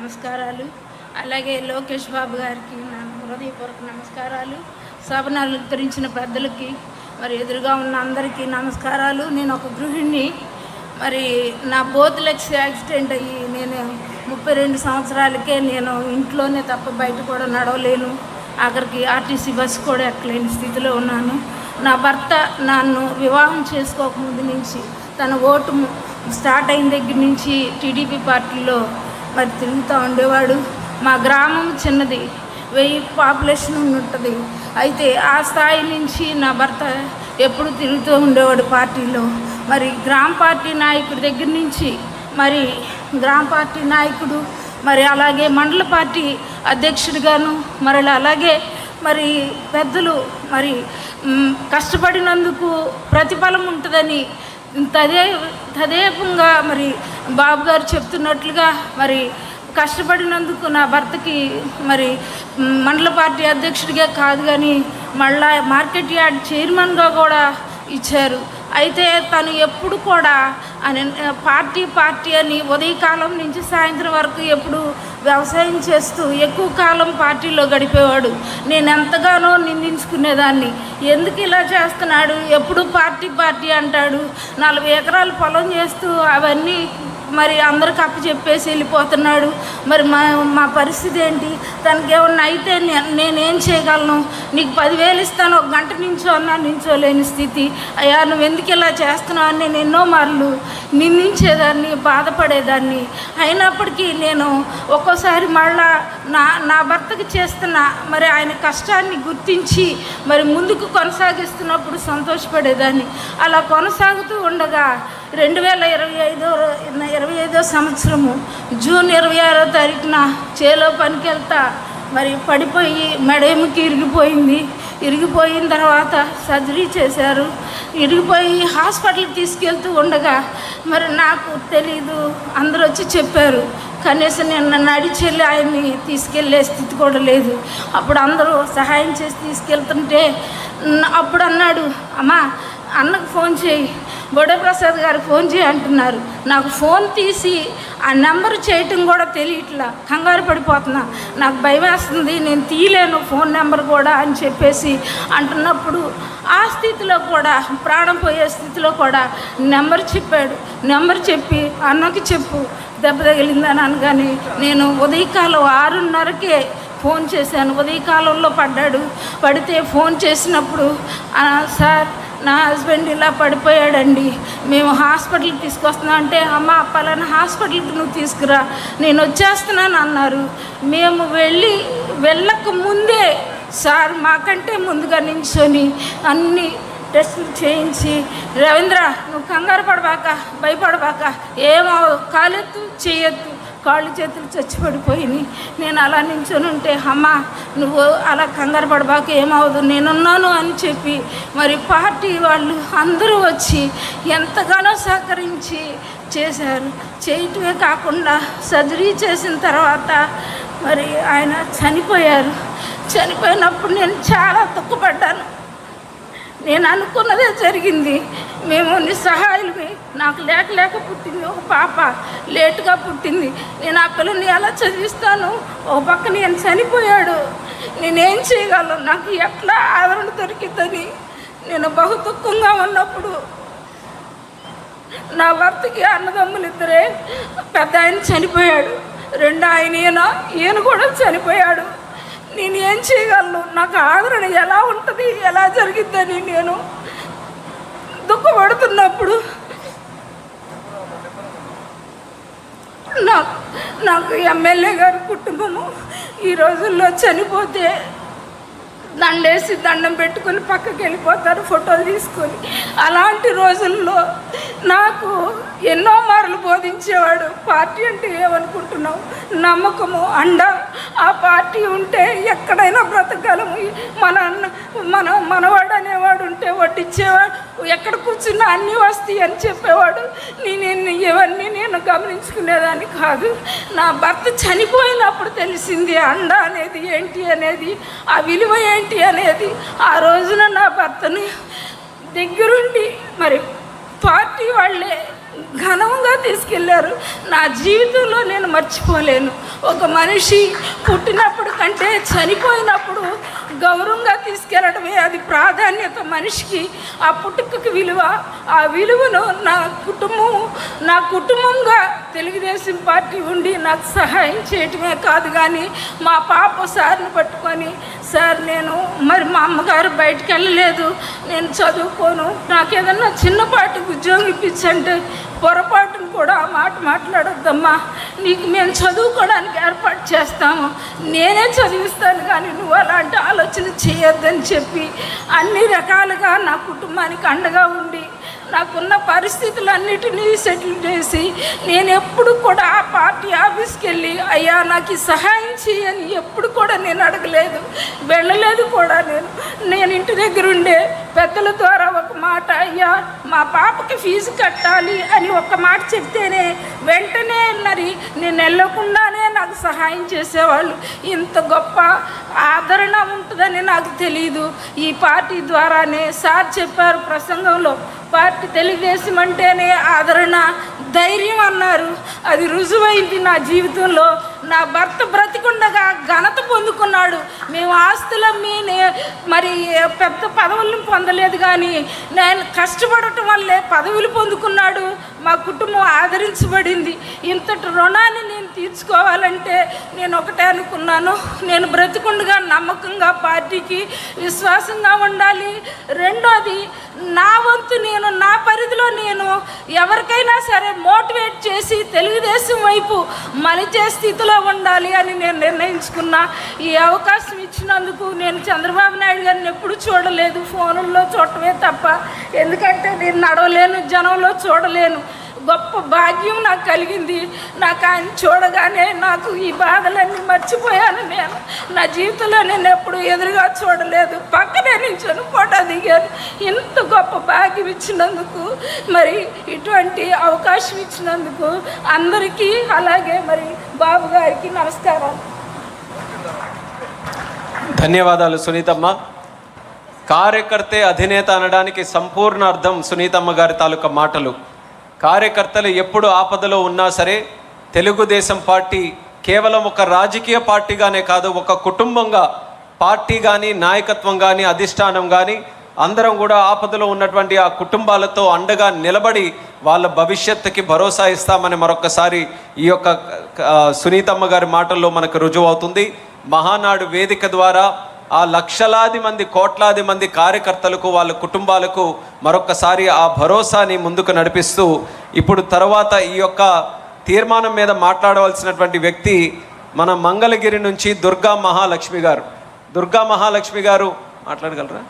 నమస్కారాలు. అలాగే లోకేష్ బాబు గారికి నా హృదయపూర్వక నమస్కారాలు. సభను అలంకరించిన పెద్దలకి, మరి ఎదురుగా ఉన్న అందరికీ నమస్కారాలు. నేను ఒక గృహిణి. మరి నా బోత్ లెగ్స్ యాక్సిడెంట్ అయ్యి నేను 32 సంవత్సరాలకే నేను ఇంట్లోనే తప్ప బయట కూడా నడవలేను. ఆఖరికి ఆర్టీసీ బస్సు కూడా ఎక్కలేని స్థితిలో ఉన్నాను. నా భర్త నన్ను వివాహం చేసుకోకముందు నుంచి తన ఓటు స్టార్ట్ అయిన దగ్గర నుంచి టీడీపీ పార్టీలో మరి తిరుగుతూ ఉండేవాడు. మా గ్రామం చిన్నది, 1000 పాపులేషన్ ఉంటుంది. అయితే ఆ స్థాయి నుంచి నా భర్త ఎప్పుడు తిరుగుతూ ఉండేవాడు పార్టీలో. మరి గ్రామ పార్టీ నాయకుడి దగ్గర నుంచి మరి గ్రామ పార్టీ నాయకుడు, మరి అలాగే మండల పార్టీ అధ్యక్షుడిగాను, మరి అలాగే మరి పెద్దలు మరి కష్టపడినందుకు ప్రతిఫలం ఉంటుందని తదేకంగా మరి బాబు గారు చెప్తున్నట్లుగా మరి కష్టపడినందుకు నా భర్తకి మరి మండల పార్టీ అధ్యక్షుడిగా కాదు కానీ మళ్ళా మార్కెట్ యార్డ్ చైర్మన్గా కూడా ఇచ్చారు. అయితే తను ఎప్పుడు కూడా పార్టీ అని ఉదయకాలం నుంచి సాయంత్రం వరకు ఎప్పుడు వ్యవసాయం చేస్తూ ఎక్కువ కాలం పార్టీలో గడిపేవాడు. నేను ఎంతగానో నిందించుకునేదాన్ని. ఎందుకు ఇలా చేస్తున్నాడు, ఎప్పుడు పార్టీ అంటాడు. 40 ఎకరాలు పొలం చేస్తూ అవన్నీ మరి అందరికి అప్పచెప్పేసి వెళ్ళిపోతున్నాడు. మరి మా పరిస్థితి ఏంటి? తనకి ఏమన్నా అయితే నేనేం చేయగలను? నీకు 10,000 ఇస్తాను, 1 గంట నించోలేని స్థితి. అయ్యా నువ్వు ఎందుకు ఇలా చేస్తున్నావు అని నేను ఎన్నో మార్లు నిందించేదాన్ని, బాధపడేదాన్ని. అయినప్పటికీ నేను ఒక్కోసారి మళ్ళా నా భర్తకి చేస్తున్న మరి ఆయన కష్టాన్ని గుర్తించి మరి ముందుకు కొనసాగిస్తున్నప్పుడు సంతోషపడేదాన్ని. అలా కొనసాగుతూ ఉండగా 2025 సంవత్సరము జూన్ 26వ తారీఖున చేలో పనికి వెళ్తా మరి పడిపోయి మెడేముకి ఇరిగిపోయిన తర్వాత సర్జరీ చేశారు. ఇరిగిపోయి హాస్పిటల్కి తీసుకెళ్తూ ఉండగా మరి నాకు తెలీదు, అందరూ వచ్చి చెప్పారు. కనీసం నేను నడిచెళ్ళి ఆయన్ని తీసుకెళ్ళే స్థితి కూడా లేదు. అప్పుడు అందరూ సహాయం చేసి తీసుకెళ్తుంటే అప్పుడు అన్నాడు, అమ్మా అన్నకు ఫోన్ చేయి, బొడప్రసాద్ గారు ఫోన్ చేయి అంటున్నారు. నాకు ఫోన్ తీసి ఆ నెంబర్ చేయటం కూడా తెలియట్లా, కంగారు పడిపోతున్నా, నాకు భయం వేస్తుంది, నేను తీయలేను ఫోన్ నెంబర్ కూడా అని చెప్పేసి అంటున్నప్పుడు ఆ స్థితిలో కూడా, ప్రాణం పోయే స్థితిలో కూడా నెంబర్ చెప్పాడు. నెంబర్ చెప్పి అన్నకి చెప్పు దెబ్బ తగిలిందని అనగానే నేను ఉదయకాలం 6:30కే ఫోన్ చేశాను. ఉదయకాలంలో పడితే ఫోన్ చేసినప్పుడు సార్ నా హస్బెండ్ ఇలా పడిపోయాడండి, మేము హాస్పిటల్కి తీసుకొస్తున్నాం అంటే, అమ్మ పలానా హాస్పిటల్కి నువ్వు తీసుకురా, నేను వచ్చేస్తున్నాను అన్నారు. మేము వెళ్ళక ముందే సార్ మాకంటే ముందుగా నించొని అన్ని టెస్టులు చేయించి, రవీంద్ర నువ్వు కంగారు పడబాక, భయపడబాక, ఏమవు, కాలెత్తు చేయొద్దు, కాళ్ళు చేతులు చచ్చిపడిపోయినాయి. నేను అలా నించొని ఉంటే, అమ్మ నువ్వు అలా కంగారు పడబాక, ఏమవదు, నేనున్నాను అని చెప్పి మరి పార్టీ వాళ్ళు అందరూ వచ్చి ఎంతగానో సహకరించి చేశారు. చేయటమే కాకుండా సర్జరీ చేసిన తర్వాత మరి ఆయన చనిపోయినప్పుడు నేను చాలా దుఃఖపడ్డాను. నేను అనుకున్నదే జరిగింది. మేము నిస్సహాయులమే. నాకు లేక పుట్టింది ఒక పాప, లేటుగా పుట్టింది. నేను ఆ పిల్లని ఎలా చదివిస్తాను? ఒక పక్క నేను చనిపోయాడు, నేనేం చేయగలను? నాకు ఎట్లా ఆదరణ దొరికిద్దని నేను బహు దుఃఖంగా ఉన్నప్పుడు నా భర్తకి అన్నదమ్ములు 2, పెద్ద ఆయన చనిపోయాడు, 2 ఈయన కూడా చనిపోయాడు. నేను ఏం చేయగలను? నాకు ఆదరణ ఎలా ఉంటుంది, ఎలా జరిగిద్దని నేను దుఃఖపడుతున్నప్పుడు నాకు ఎమ్మెల్యే గారి కుటుంబము ఈ రోజుల్లో చనిపోతే దండేసి దండం పెట్టుకొని పక్కకి వెళ్ళిపోతారు ఫోటోలు తీసుకొని. అలాంటి రోజుల్లో నాకు ఎన్నో మార్లు బోధించేవాడు. పార్టీ అంటే ఏమనుకుంటున్నావు, నమ్మకము, అండ. ఆ పార్టీ ఉంటే ఎక్కడైనా బ్రతకగలము. మనవాడు అనేవాడు ఉంటే వడ్డిచ్చేవాడు, ఎక్కడ కూర్చున్నా అన్నీ వస్తాయి అని చెప్పేవాడు. ఇవన్నీ నేను గమనించుకునేదాన్ని కాదు. నా భర్త చనిపోయినప్పుడు తెలిసింది అండ అనేది ఏంటి అనేది, ఆ విలువ ఏంటి అనేది. ఆ రోజున నా భర్తని దగ్గరుండి మరి పార్టీ వాళ్ళే ఘనంగా తీసుకెళ్లారు. నా జీవితంలో నేను మర్చిపోలేను. ఒక మనిషి పుట్టినప్పుడు కంటే చనిపోయినప్పుడు గౌరవంగా తీసుకెళ్ళడమే అది ప్రాధాన్యత మనిషికి. ఆ పుట్టుకకి విలువ, ఆ విలువను నా కుటుంబంగా తెలుగుదేశం పార్టీ ఉండి నాకు సహాయం చేయటమే కాదు, కానీ మా పాప సార్ని పట్టుకొని, సార్ నేను మరి మా అమ్మగారు బయటికి వెళ్ళలేదు, నేను చదువుకోను, నాకు ఏదన్నా చిన్నపాటి ఉద్యోగం ఇప్పించంటే పొరపాటును కూడా ఆ మాట మాట్లాడొద్దమ్మా, నీకు మేము చదువుకోవడానికి ఏర్పాటు చేస్తాము, నేనే చదివిస్తాను, కానీ నువ్వు అలాంటి ఆలోచన చేయొద్దని చెప్పి అన్ని రకాలుగా నా కుటుంబానికి అండగా ఉండి నాకున్న పరిస్థితులన్నిటినీ సెటిల్ చేసి, నేను ఎప్పుడు కూడా ఆ పార్టీ ఆఫీస్కి వెళ్ళి అయ్యా నాకు సహాయం చేయని ఎప్పుడు కూడా నేను అడగలేదు, వెళ్ళలేదు కూడా. నేను ఇంటి దగ్గర ఉండే పెద్దల ద్వారా ఒక మాట, అయ్యా మా పాపకి ఫీజు కట్టాలి అని ఒక మాట చెప్తేనే వెంటనే మరి నేను వెళ్ళకుండానే నాకు సహాయం చేసేవాళ్ళు. ఇంత గొప్ప ఆదరణ ఉంటుందని నాకు తెలియదు. ఈ పార్టీ ద్వారానే సార్ చెప్పారు ప్రసంగంలో, పార్టీ తెలుగుదేశం అంటేనే ఆదరణ, ధైర్యం అన్నారు. అది రుజువైంది నా జీవితంలో. నా భర్త బ్రతికుండగా ఘనత పొందుకున్నాడు. మేము ఆస్తులమ్మి మరి పెద్ద పదవులను పొందలేదు, కానీ నేను కష్టపడటం వల్లే పదవులు పొందుకున్నాడు. మా కుటుంబం ఆదరించబడింది. ఇంతటి రుణాన్ని నేను తీర్చుకోవాలంటే నేను ఒకటే అనుకున్నాను, నేను బ్రతికుండగా నమ్మకంగా పార్టీకి విశ్వాసంగా ఉండాలి. రెండోది, నా వంతు నేను నా పరిధిలో నేను ఎవరికైనా సరే మోటివేట్ చేసి తెలుగుదేశం వైపు మలిచే స్థితిలో ఉండాలి అని నేను నిర్ణయించుకున్నా. ఈ అవకాశం ఇచ్చినందుకు నేను చంద్రబాబు నాయుడు గారిని ఎప్పుడు చూడలేదు, ఫోనుల్లో చూడటమే తప్ప, ఎందుకంటే నేను నడవలేను, జనంలో చూడలేను. గొప్ప భాగ్యం నాకు కలిగింది. నాకు ఆయన చూడగానే నాకు ఈ బాధలన్నీ మర్చిపోయాను. నేను నా జీవితంలో నేను ఎప్పుడు ఎదురుగా చూడలేదు, పక్కనే నించొని ఫోటో దిగాను. ఇంత గొప్ప భాగ్యం ఇచ్చినందుకు, మరి ఇటువంటి అవకాశం ఇచ్చినందుకు అందరికీ, అలాగే మరి బాబు గారికి నమస్కారం. ధన్యవాదాలు సునీతమ్మ. కార్యకర్తే అధినేత అనడానికి సంపూర్ణ అర్థం సునీతమ్మ గారి తాలూకా మాటలు. కార్యకర్తలు ఎప్పుడు ఆపదలో ఉన్నా సరే తెలుగుదేశం పార్టీ కేవలం ఒక రాజకీయ పార్టీగానే కాదు, ఒక కుటుంబంగా పార్టీ కానీ, నాయకత్వం కానీ, అధిష్టానం కానీ అందరం కూడా ఆపదలో ఉన్నటువంటి ఆ కుటుంబాలతో అండగా నిలబడి వాళ్ళ భవిష్యత్తుకి భరోసా ఇస్తామని మరొకసారి ఈ యొక్క సునీతమ్మ గారి మాటల్లో మనకు రుజువు అవుతుంది. మహానాడు వేదిక ద్వారా ఆ లక్షలాది మంది, కోట్లాది మంది కార్యకర్తలకు, వాళ్ళ కుటుంబాలకు మరొకసారి ఆ భరోసాని ముందుకు నడిపిస్తూ, ఇప్పుడు తర్వాత ఈ యొక్క తీర్మానం మీద మాట్లాడవలసినటువంటి వ్యక్తి మన మంగళగిరి నుంచి దుర్గా మహాలక్ష్మి గారు. దుర్గా మహాలక్ష్మి గారు మాట్లాడగలరా?